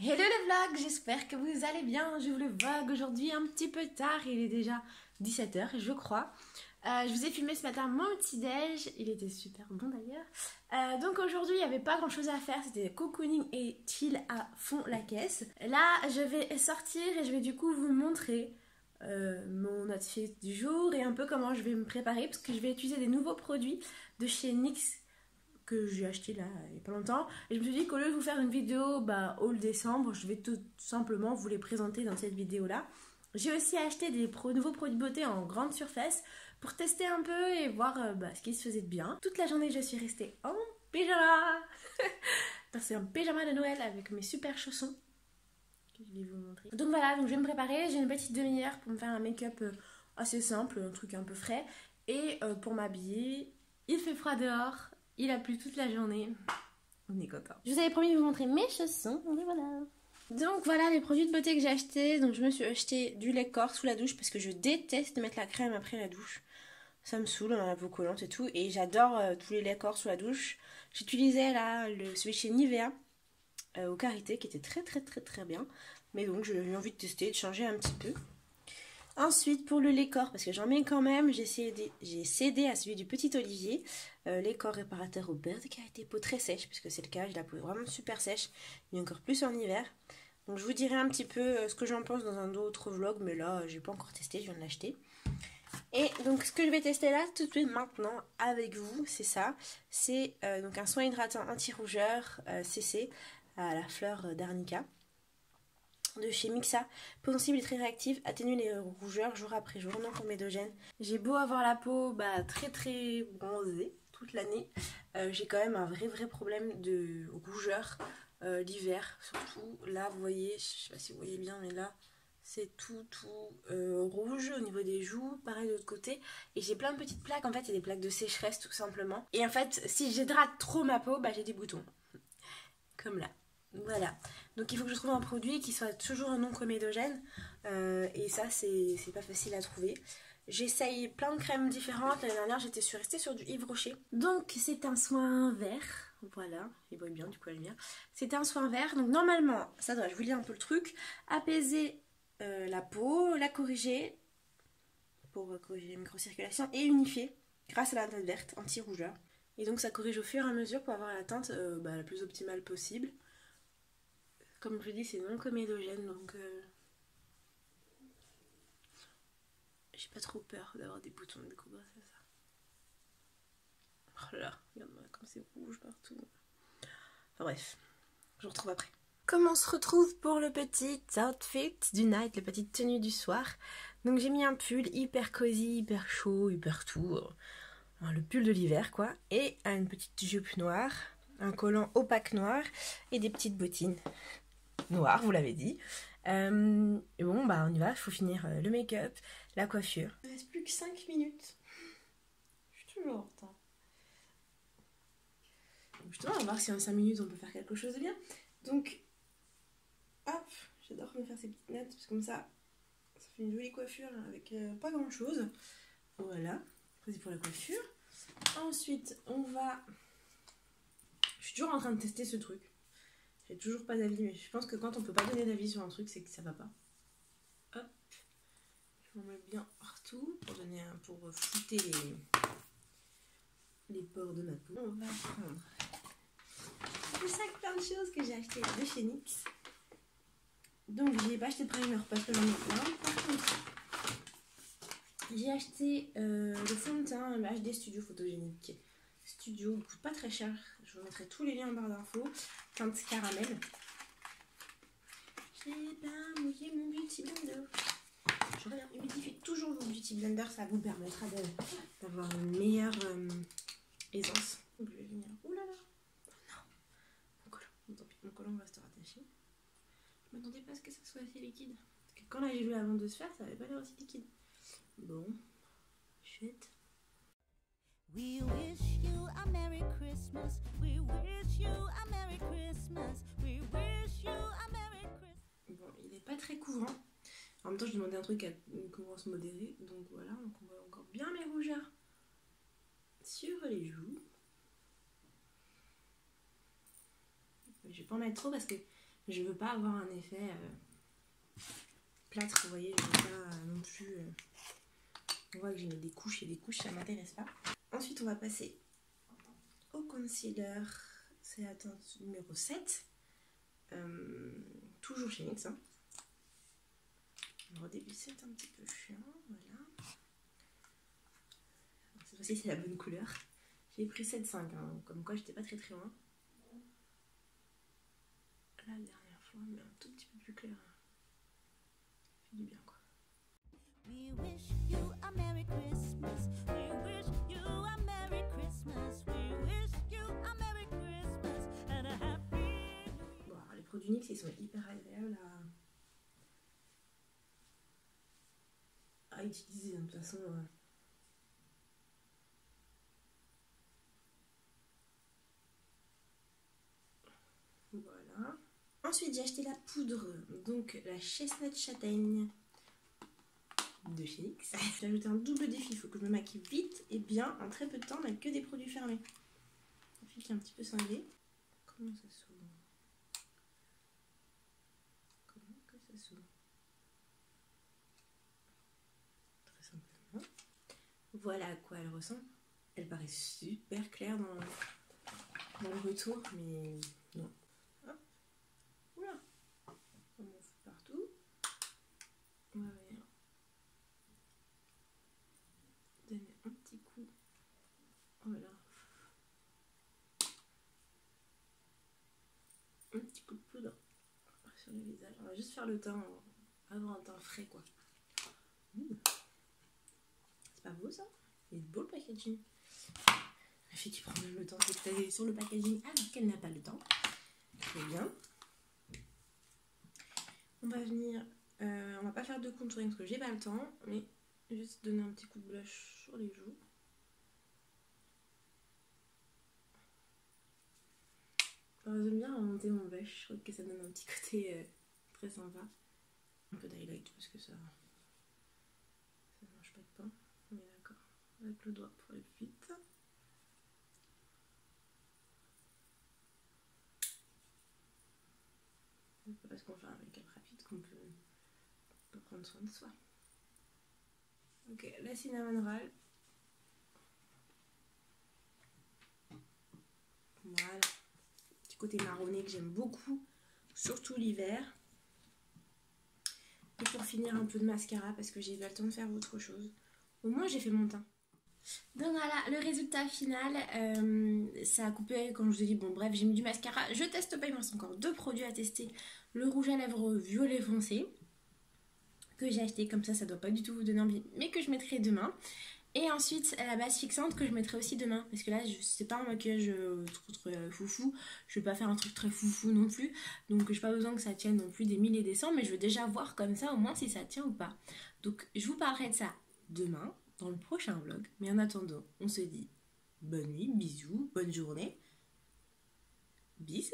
Hello le vlog, j'espère que vous allez bien. Je vous le vlog aujourd'hui un petit peu tard, il est déjà 17 h je crois. Je vous ai filmé ce matin mon petit déj, il était super bon d'ailleurs. Donc aujourd'hui il n'y avait pas grand chose à faire, c'était cocooning et chill à fond la caisse. Là je vais sortir et je vais du coup vous montrer mon outfit du jour et un peu comment je vais me préparer parce que je vais utiliser des nouveaux produits de chez NYX que j'ai acheté là il n'y a pas longtemps, et je me suis dit qu'au lieu de vous faire une vidéo haul décembre, je vais tout simplement vous les présenter dans cette vidéo là. J'ai aussi acheté des nouveaux produits de beauté en grande surface pour tester un peu et voir ce qui se faisait de bien. Toute la journée je suis restée en pyjama. C'est un pyjama de Noël avec mes super chaussons que je vais vous montrer. Donc voilà, donc je vais me préparer, j'ai une petite demi-heure pour me faire un make-up assez simple, un truc un peu frais, et pour m'habiller. Il fait froid dehors, il a plu toute la journée. On est content. Je vous avais promis de vous montrer mes chaussons. Et voilà. Donc voilà les produits de beauté que j'ai achetés. Donc je me suis acheté du lait corps sous la douche parce que je déteste mettre la crème après la douche. Ça me saoule, on a la peau collante et tout. Et j'adore tous les laits corps sous la douche. J'utilisais là celui chez Nivea au karité qui était très bien. Mais donc j'ai eu envie de tester, de changer un petit peu. Ensuite, pour le lait corps, parce que j'en mets quand même, j'ai cédé à celui du Petit Olivier, lait corps réparateur au beurre de karité, peau très sèche, puisque c'est le cas, j'ai la peau vraiment super sèche, et encore plus en hiver. Donc je vous dirai un petit peu ce que j'en pense dans un autre vlog, mais là, j'ai pas encore testé, je viens de l'acheter. Et donc ce que je vais tester là, tout de suite maintenant, avec vous, c'est ça. C'est donc un soin hydratant anti-rougeur CC à la fleur d'arnica de chez Mixa, peau sensible et très réactive, atténue les rougeurs jour après jour, non comédogène. J'ai beau avoir la peau très bronzée toute l'année, j'ai quand même un vrai problème de rougeur l'hiver, surtout là vous voyez, je sais pas si vous voyez bien, mais là c'est tout rouge au niveau des joues, pareil de l'autre côté, et j'ai plein de petites plaques, en fait il y a des plaques de sécheresse tout simplement, et en fait si j'hydrate trop ma peau, j'ai des boutons, comme là. Voilà, donc il faut que je trouve un produit qui soit toujours non comédogène, et ça c'est pas facile à trouver. J'essaye plein de crèmes différentes. L'année dernière j'étais restée sur du Yves Rocher. Donc c'est un soin vert, voilà, il voit bien du coup la lumière. C'est un soin vert, donc normalement ça doit, je vous lis un peu le truc, apaiser la peau, la corriger pour corriger les microcirculations et unifier grâce à la teinte verte anti-rougeur. Et donc ça corrige au fur et à mesure pour avoir la teinte la plus optimale possible. Comme je dis, c'est non comédogène, donc j'ai pas trop peur d'avoir des boutons de coup grâce à ça. Oh là là, regarde-moi comme c'est rouge partout. Enfin bref, je vous retrouve après. Comment on se retrouve pour le petit outfit du night, la petite tenue du soir. Donc j'ai mis un pull hyper cosy, hyper chaud, hyper tout. Le pull de l'hiver quoi. Et une petite jupe noire, un collant opaque noir et des petites bottines. Noir, vous l'avez dit. Et bon, on y va, il faut finir le make-up, la coiffure. Il ne reste plus que 5 minutes. Je suis toujours en retard. Donc, justement, on va voir si en 5 minutes on peut faire quelque chose de bien. Donc, hop, j'adore me faire ces petites nattes, parce que comme ça fait une jolie coiffure avec pas grand chose. Voilà, c'est pour la coiffure. Ensuite, on va... Je suis toujours en train de tester ce truc. J'ai toujours pas d'avis, mais je pense que quand on peut pas donner d'avis sur un truc, c'est que ça va pas. Hop, je m'en mets bien partout pour flouter les pores de ma peau. On va prendre le sac plein de choses que j'ai acheté de chez NYX. Donc j'ai pas acheté de primer parce que j'en ai plein. Par contre, j'ai acheté le fond de teint HD Studio Photogénique. Studio, il coûte pas très cher. Je vous mettrai tous les liens en barre d'infos. Teinte caramel. J'ai pas mouillé mon beauty blender. Je regarde, humidifiez toujours vos beauty blender, ça vous permettra d'avoir une meilleure aisance. Donc je vais venir. Ouh là là. Non. Mon collant restera attaché. Je m'attendais pas à ce que ça soit assez liquide. Parce que quand là j'ai vu avant de se faire, ça avait pas l'air aussi liquide. Bon. Chouette. We wish you a Merry Christmas. We wish you a Merry Christmas. We wish you a Merry Christmas. Bon, il n'est pas très couvrant. En même temps, je demandais un truc à une couvrance modérée. Donc voilà, donc on voit encore bien mes rougeurs sur les joues. Je vais pas en mettre trop parce que Je veux pas avoir un effet plâtre, vous voyez, je veux pas non plus... on voit que j'ai mis des couches et des couches, ça m'intéresse pas. Ensuite, on va passer au concealer. C'est la teinte numéro 7. Toujours chez NYX. Hein. Alors, au début, c'est un petit peu chiant. Voilà. Cette fois-ci, c'est la bonne couleur. J'ai pris 7,5, hein, comme quoi j'étais pas très très loin. La dernière fois, mais un tout petit peu plus clair. Ça fait du bien, quoi. We wish you a Merry Christmas. We wish you a Merry Christmas. We wish you a Merry Christmas and a Happy. Bon, alors, les produits NYX, ils sont hyper agréables à utiliser, hein, de toute façon. Voilà. Ensuite, j'ai acheté la poudre, donc la Chestnut Châtaigne de chez NYX. J'ai ajouté un double défi, il faut que je me maquille vite et bien en très peu de temps, mais que des produits fermés. Un fil qui est un petit peu cinglé. Comment ça s'ouvre? Comment que ça s'ouvre? Très simplement. Voilà à quoi elle ressemble. Elle paraît super claire dans le retour, mais non. Hop. Oula. On en fout partout. On va venir donner un petit coup. Voilà. Un petit coup de poudre sur le visage. On va juste faire le teint, avoir un teint frais, quoi. C'est pas beau, ça? Il est beau le packaging. La fille qui prend même le temps d'aller sur le packaging alors qu'elle n'a pas le temps. Très bien. On va venir... on va pas faire de contouring parce que j'ai pas le temps, mais juste donner un petit coup de blush sur les joues. Alors, j'aime bien remonter mon blush, je trouve que ça donne un petit côté très sympa. Un peu d'highlight parce que ça mange pas de pain. On est d'accord. Avec le doigt pour aller plus vite. C'est pas parce qu'on fait un make-up rapide qu'on peut prendre soin de soi. Ok, la cinnamon roll. Voilà. Petit côté marronné que j'aime beaucoup, surtout l'hiver. Et pour finir, un peu de mascara parce que j'ai pas le temps de faire autre chose. Au moins, j'ai fait mon teint. Donc voilà, le résultat final, ça a coupé quand je vous ai dit, bon bref, j'ai mis du mascara. Je teste pas, il me reste encore 2 produits à tester. Le rouge à lèvres violet foncé, que j'ai acheté comme ça doit pas du tout vous donner envie, mais que je mettrai demain. Et ensuite la base fixante que je mettrai aussi demain, parce que là c'est pas un maquillage trop foufou, je vais pas faire un truc très foufou non plus, donc j'ai pas besoin que ça tienne non plus des 1000 et des 100, mais je veux déjà voir comme ça au moins si ça tient ou pas. Donc je vous parlerai de ça demain dans le prochain vlog, mais en attendant on se dit bonne nuit, bisous, bonne journée, bisous.